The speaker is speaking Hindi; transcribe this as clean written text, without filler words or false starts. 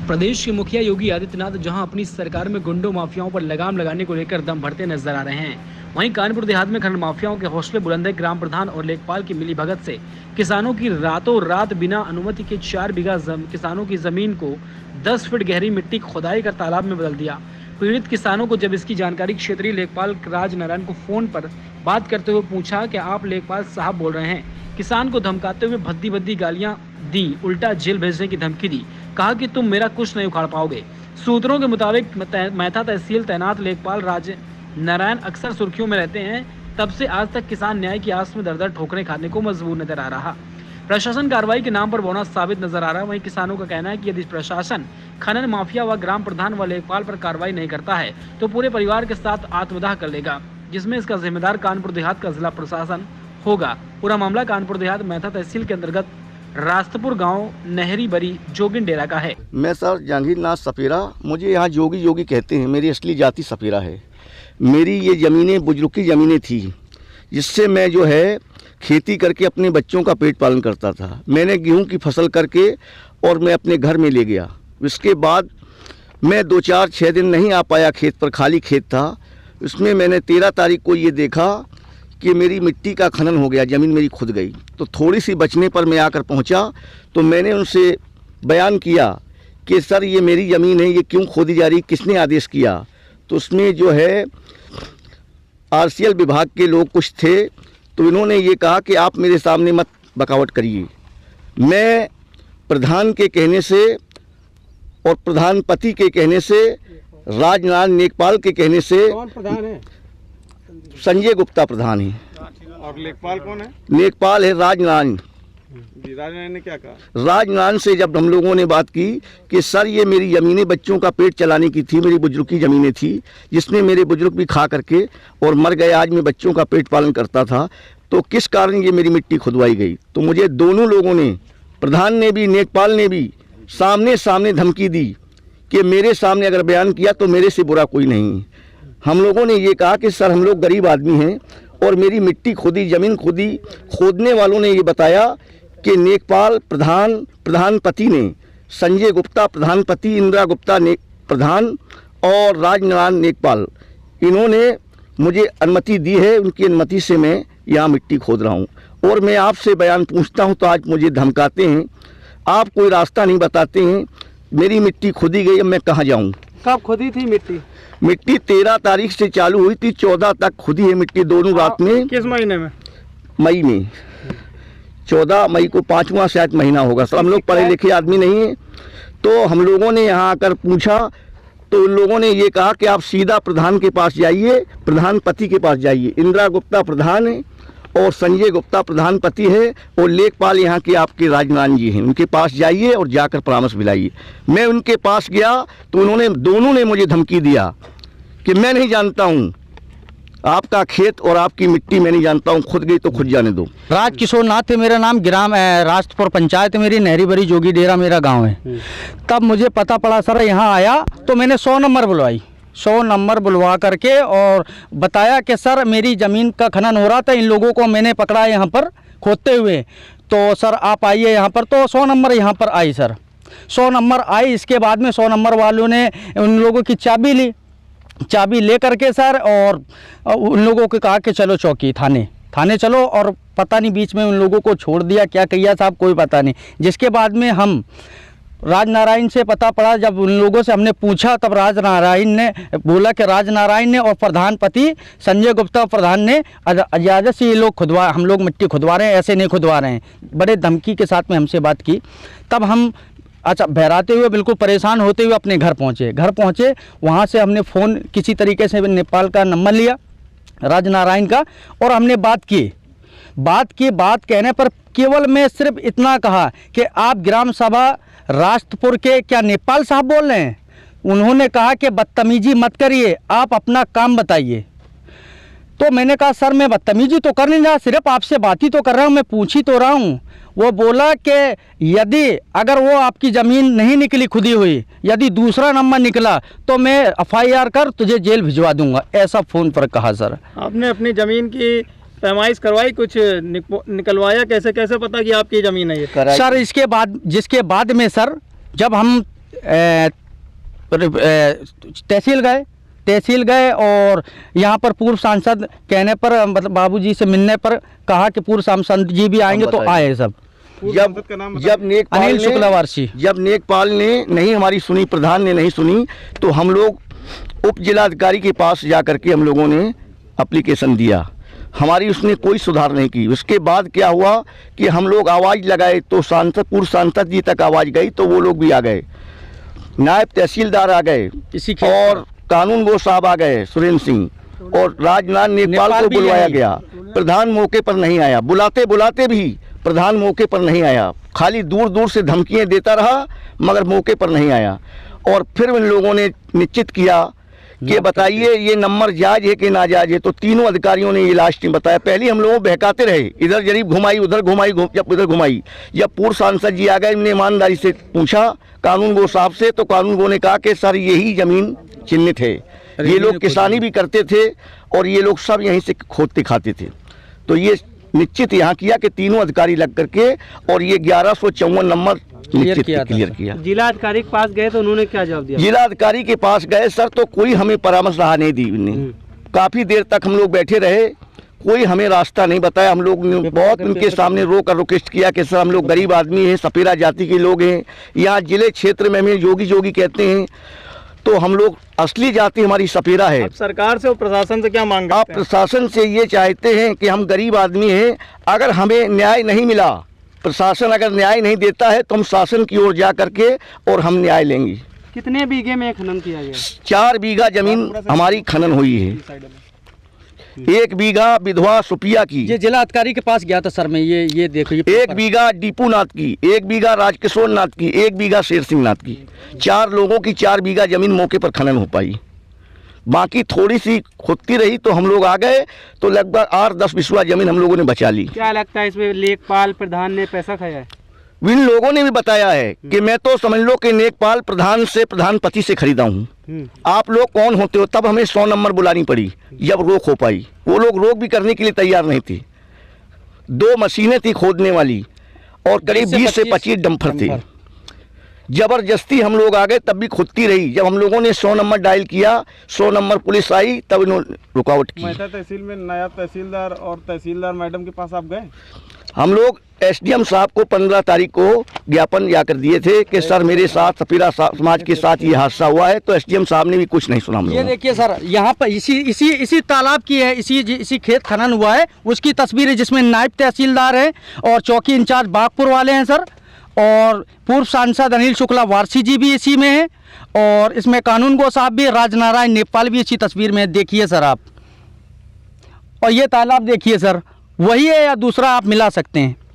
प्रदेश के मुखिया योगी आदित्यनाथ जहां अपनी सरकार में गुंडों माफियाओं पर लगाम लगाने को लेकर दम भरते नजर आ रहे हैं, वहीं कानपुर देहात में खनन माफियाओं के हौसले बुलंद है। ग्राम प्रधान और लेखपाल की मिलीभगत से किसानों की रातों रात बिना अनुमति के 4 बीघा किसानों की जमीन को 10 फीट गहरी मिट्टी खोदाई कर तालाब में बदल दिया। पीड़ित किसानों को जब इसकी जानकारी क्षेत्रीय लेखपाल राज नारायण को फोन पर बात करते हुए पूछा कि आप लेखपाल साहब बोल रहे हैं, किसान को धमकाते हुए भद्दी भद्दी गालियां दी, उल्टा जेल भेजने की धमकी दी। कहा कि तुम मेरा कुछ नहीं उखाड़ पाओगे। सूत्रों के मुताबिक मैथा तहसील तैनात लेखपाल राज नारायण अक्सर सुर्खियों में रहते हैं। तब से आज तक किसान न्याय की आस में दर-दर ठोकरें खाने को मजबूर नजर आ रहा। प्रशासन कार्रवाई के नाम पर बौना साबित नजर आ रहा है। वहीं किसानों का कहना है कि यदि प्रशासन खनन माफिया व ग्राम प्रधान व लेखपाल पर कार्रवाई नहीं करता है तो पूरे परिवार के साथ आत्मदाह कर लेगा, जिसमें इसका जिम्मेदार कानपुर देहात का जिला प्रशासन होगा। पूरा मामला कानपुर देहात मैथा तहसील के अंतर्गत रास्तपुर गांव नहरी बरी जोगिन डेरा का है। मैं सर जहांगीर नाथ सपेरा, मुझे यहाँ जोगी जोगी कहते हैं। मेरी असली जाति सपेरा है। मेरी ये ज़मीनें बुजुर्ग की ज़मीनें थी, जिससे मैं जो है खेती करके अपने बच्चों का पेट पालन करता था। मैंने गेहूं की फसल करके और मैं अपने घर में ले गया। इसके बाद मैं 2-4-6 दिन नहीं आ पाया खेत पर, खाली खेत था। उसमें मैंने 13 तारीख को ये देखा कि मेरी मिट्टी का खनन हो गया, ज़मीन मेरी खुद गई। तो थोड़ी सी बचने पर मैं आकर पहुंचा तो मैंने उनसे बयान किया कि सर ये मेरी ज़मीन है, ये क्यों खोदी जा रही, किसने आदेश किया। तो उसमें जो है आरसीएल विभाग के लोग कुछ थे, तो इन्होंने ये कहा कि आप मेरे सामने मत बकावट करिए। मैं प्रधान के कहने से और प्रधानपति के कहने से, राजनारायण लेखपाल के कहने से, कौन प्रधान है? संजय गुप्ता प्रधान है। और लेखपाल कौन है? लेखपाल है राजनारायण। जी, राजनारायण ने क्या कहा? राजनारायण से जब हम लोगों ने बात की कि सर ये मेरी ज़मीनें बच्चों का पेट चलाने की थी, मेरी बुजुर्ग की ज़मीनें थी, जिसमें मेरे बुजुर्ग भी खा करके और मर गए, आज मैं बच्चों का पेट पालन करता था, तो किस कारण ये मेरी मिट्टी खुदवाई गई। तो मुझे दोनों लोगों ने, प्रधान ने भी लेखपाल ने भी सामने सामने धमकी दी कि मेरे सामने अगर बयान किया तो मेरे से बुरा कोई नहीं। हम लोगों ने ये कहा कि सर हम लोग गरीब आदमी हैं और मेरी मिट्टी खुदी, ज़मीन खुदी। खोदने वालों ने ये बताया कि लेखपाल प्रधानपति ने, संजय गुप्ता प्रधानपति, इंदिरा गुप्ता प्रधान और राजनारायण लेखपाल, इन्होंने मुझे अनुमति दी है। उनकी अनुमति से मैं यहाँ मिट्टी खोद रहा हूँ। और मैं आपसे बयान पूछता हूँ तो आज मुझे धमकाते हैं, आप कोई रास्ता नहीं बताते हैं। मेरी मिट्टी खुदी गई, अब मैं कहाँ जाऊँ? कब खुदी थी मिट्टी? मिट्टी 13 तारीख से चालू हुई थी, 14 तक खुदी है मिट्टी दोनों रात में। किस महीने में? मई में। 14 मई को 5वां शायद महीना होगा। सब हम लोग पढ़े लिखे आदमी नहीं हैं। तो हम लोगों ने यहाँ आकर पूछा तो उन लोगों ने ये कहा कि आप सीधा प्रधान के पास जाइए, प्रधानपति के पास जाइए। इंदिरा गुप्ता प्रधान है और संजय गुप्ता प्रधानपति है और लेखपाल यहाँ के आपके राजनारायण जी हैं, उनके पास जाइए और जाकर परामर्श मिलाइए। मैं उनके पास गया तो उन्होंने, दोनों ने मुझे धमकी दिया कि मैं नहीं जानता हूँ आपका खेत और आपकी मिट्टी, मैं नहीं जानता हूँ, खुद गई तो खुद जाने दो। राजकिशोर नाथ है मेरा नाम, ग्राम रास्तपुर पंचायत मेरी, नहरी बरी जोगी डेरा मेरा गांव है। तब मुझे पता पड़ा सर, यहाँ आया तो मैंने 100 नंबर बुलवाई, 100 नंबर बुलवा करके और बताया कि सर मेरी ज़मीन का खनन हो रहा था, इन लोगों को मैंने पकड़ा यहाँ पर खोदते हुए, तो सर आप आइए यहाँ पर। तो 100 नंबर यहाँ पर आई सर, 100 नंबर आई। इसके बाद में 100 नंबर वालों ने उन लोगों की चाबी ली, चाबी ले करके सर और उन लोगों को कहा कि चलो चौकी थाने चलो, और पता नहीं बीच में उन लोगों को छोड़ दिया, क्या किया साहब कोई पता नहीं। जिसके बाद में हम राजनारायण से पता पड़ा, जब उन लोगों से हमने पूछा तब राजनारायण ने बोला कि राजनारायण ने और प्रधानपति संजय गुप्ता प्रधान ने इजाज़त से ये लोग हम लोग मिट्टी खुदवा रहे हैं, ऐसे नहीं खुदवा रहे हैं। बड़े धमकी के साथ में हमसे बात की। तब हम बहराते हुए, बिल्कुल परेशान होते हुए अपने घर पहुँचे। वहाँ से हमने फ़ोन किसी तरीके से नेपाल का नंबर लिया, राजनारायण का, और हमने बात कहने पर केवल मैं सिर्फ इतना कहा कि आप ग्राम सभा रास्तपुर के क्या नेपाल साहब बोल रहे हैं? उन्होंने कहा कि बदतमीजी मत करिए, आप अपना काम बताइए। तो मैंने कहा सर मैं बदतमीजी तो कर नहीं रहा, सिर्फ आपसे बात ही तो कर रहा हूँ, मैं पूछ ही तो रहा हूँ। वो बोला कि यदि अगर वो आपकी ज़मीन नहीं निकली खुदी हुई, यदि दूसरा नंबर निकला तो मैं FIR कर तुझे जेल भिजवा दूंगा, ऐसा फ़ोन पर कहा सर। आपने अपनी ज़मीन की पैमाइश करवाई, कुछ निकलवाया, कैसे कैसे पता कि आपकी ज़मीन है ये? सर इसके बाद, जिसके बाद में सर जब हम तहसील गए और यहाँ पर पूर्व सांसद कहने पर, मतलब बाबूजी से मिलने पर कहा कि पूर्व सांसद जी भी आएंगे, तो आए सब। जब नेकपाल अनिल शुक्लावारसी, जब नेकपाल ने नहीं हमारी सुनी, प्रधान ने नहीं सुनी, तो हम लोग उप जिलाधिकारी के पास जा करके हम लोगों ने एप्लीकेशन दिया। हमारी उसने कोई सुधार नहीं की। उसके बाद क्या हुआ कि हम लोग आवाज़ लगाए तो पूर्व सांसद जी तक आवाज़ गई, तो वो लोग भी आ गए, नायब तहसीलदार आ गए, और कानून गो साहब आ गए सुरेंद्र सिंह, और राजनाथ नेपाल को बुलवाया गया। प्रधान मौके पर नहीं आया। बुलाते बुलाते भी प्रधान मौके पर नहीं आया, खाली दूर दूर से धमकियाँ देता रहा, मगर मौके पर नहीं आया। और फिर उन लोगों ने निश्चित किया कि बताइए ये नंबर जायज है कि नाजायज है। तो तीनों अधिकारियों ने ये लास्ट में बताया। पहले हम लोगों को बहकाते रहे, इधर जरीब घुमाई, उधर घुमाई, जब उधर घुमाई। जब पूर्व सांसद जी आ गए, इन्होंने ईमानदारी से पूछा कानून गो साहब से, तो कानून गो ने कहा कि सर यही ज़मीन चिन्हित है, ये लोग किसानी भी करते थे और ये लोग सब यहीं से खोदते खाते थे। तो ये निश्चित यहाँ किया कि तीनों अधिकारी लग करके, और ये 1154 नंबर क्लियर किया। जिला अधिकारी के पास गए तो उन्होंने क्या जवाब दिया? जिला अधिकारी के पास गए सर, तो कोई हमें परामर्श राह नहीं दी। काफ़ी देर तक हम लोग बैठे रहे, कोई हमें रास्ता नहीं बताया। हम लोग ने बहुत उनके सामने रोक कर रिक्वेस्ट किया कि सर हम लोग गरीब आदमी हैं, सपेरा जाति के लोग हैं, यहाँ जिले क्षेत्र में हमें जोगी जोगी कहते हैं, तो हम लोग असली जाति हमारी सपेरा है। आप सरकार से और प्रशासन से क्या मांग आप करते हैं? प्रशासन से ये चाहते हैं कि हम गरीब आदमी हैं, अगर हमें न्याय नहीं मिला, प्रशासन अगर न्याय नहीं देता है, तो हम शासन की ओर जा करके और हम न्याय लेंगे। कितने बीघे में खनन किया गया? 4 बीघा जमीन हमारी खनन हुई है। 1 बीघा विधवा सुपिया की, ये जिला अधिकारी के पास गया था सर मैं, ये देखो, ये 1 बीघा दीपू नाथ की, 1 बीघा राजकिशोर नाथ की, 1 बीघा शेर सिंह नाथ की। 4 लोगों की 4 बीघा जमीन मौके पर खनन हो पाई। बाकी थोड़ी सी खुदती रही, तो हम लोग आ गए, तो लगभग 8-10 बिस्वा जमीन हम लोगों ने बचा ली। क्या लगता है इसमें लेखपाल प्रधान ने पैसा खाया है? इन लोगों ने भी बताया है कि मैं तो समझ लो कि नेकपाल प्रधान से, प्रधानपति से खरीदा हूँ। आप लोग कौन होते हो? तब हमें 100 नंबर बुलानी पड़ी, जब रोक हो पाई। वो लोग रोक भी करने के लिए तैयार नहीं थे। 2 मशीनें थी खोदने वाली, और करीब 20 से 25 डंपर थे। जबरदस्ती हम लोग आ गए, तब भी खुदती रही। जब हम लोगों ने 100 नंबर डायल किया, 100 नंबर पुलिस आई, तब इन्होंने रुकावट की। मेहता तहसील में नायब तहसीलदार और तहसीलदार मैडम के पास आप गए? हम लोग एसडीएम साहब को 15 तारीख को ज्ञापन जाकर दिए थे कि सर मेरे साथ, सपेरा समाज के साथ ये हादसा हुआ है, तो एसडीएम साहब ने भी कुछ नहीं सुना। हम ये देखिए सर, यहाँ पर इसी तालाब की है, इसी खेत खनन हुआ है, उसकी तस्वीर है, जिसमें नायब तहसीलदार है और चौकी इंचार्ज बागपुर वाले हैं सर, और पूर्व सांसद अनिल शुक्लावारसी जी भी इसी में हैं, और इसमें कानून गो साहब भी, राजनारायण नेपाल भी इसी तस्वीर में। देखिए सर आप, और ये तालाब देखिए सर, वही है या दूसरा आप मिला सकते हैं।